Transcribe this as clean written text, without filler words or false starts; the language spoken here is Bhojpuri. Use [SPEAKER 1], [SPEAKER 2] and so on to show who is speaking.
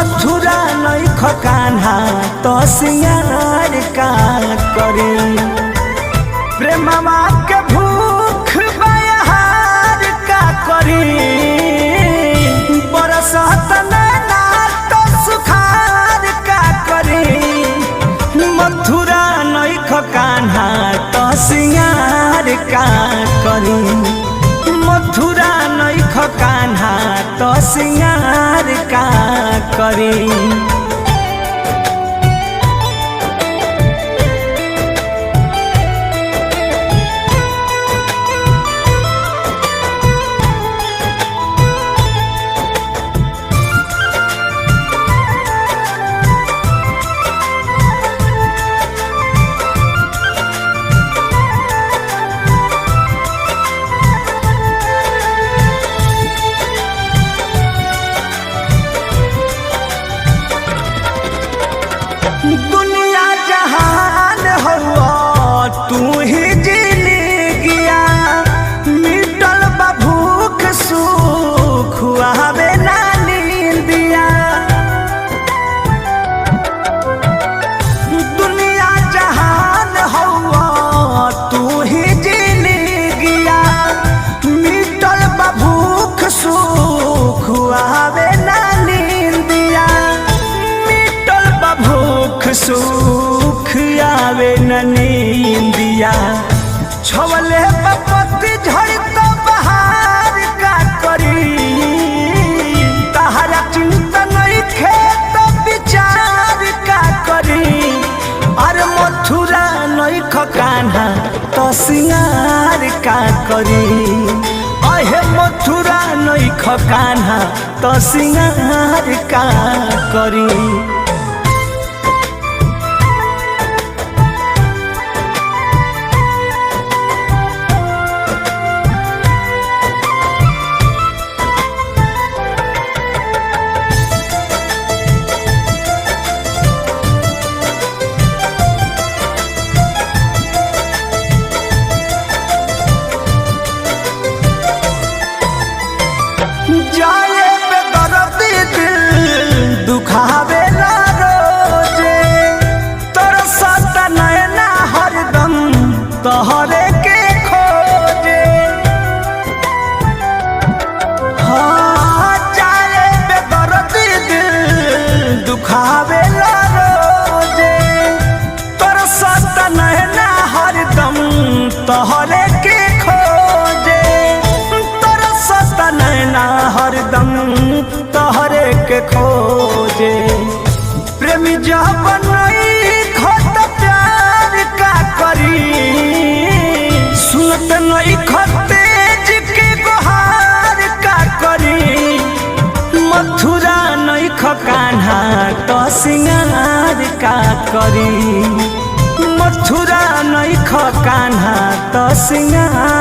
[SPEAKER 1] मथुरा नइख कान्हा तो सिंगार का करी प्रेमवा के भूख बहार का करी बरसत नैना तो सुखार का करी मथुरा नइख कान्हा तो सिंगार का करी मथुरा नइख कान्हा तो सिंगार का करी। दुनिया जहान हुआ तू ही जिंदगिया मिटल बा भूख सुख आवे ना नींदिया दुनिया जहान हुआ तू ही जिंदगिया मिटल बा भूख सुख आवे ना नींदिया भूख सुख आवे न नींदिया छवले पपत्ती झड़ तो बहार का करी तहरा चिंता नहीं खेत विचार का करी अरे मथुरा नइख कान्हा तो सिंगार का करी अहे मथुरा नइख कान्हा तो सिंगार का करी। जाए बेदर्दी दिल दुखावे ना रोजे तरसत नैना हरदम तोहरे के खोजे हाँ जाए बेदर्दी दिल दुखावे ना रोजे तरसत नैना हरदम तोहरे के खोजे तरसत नैना हरदम तोहरे के खोजे प्रेमी जब नइख त प्यार का करी सुनत नइख तेज के गुहार का करी मथुरा नइख कान्हा तो सिंगार का करी मथुरा नइख कान्हा तो सिंगार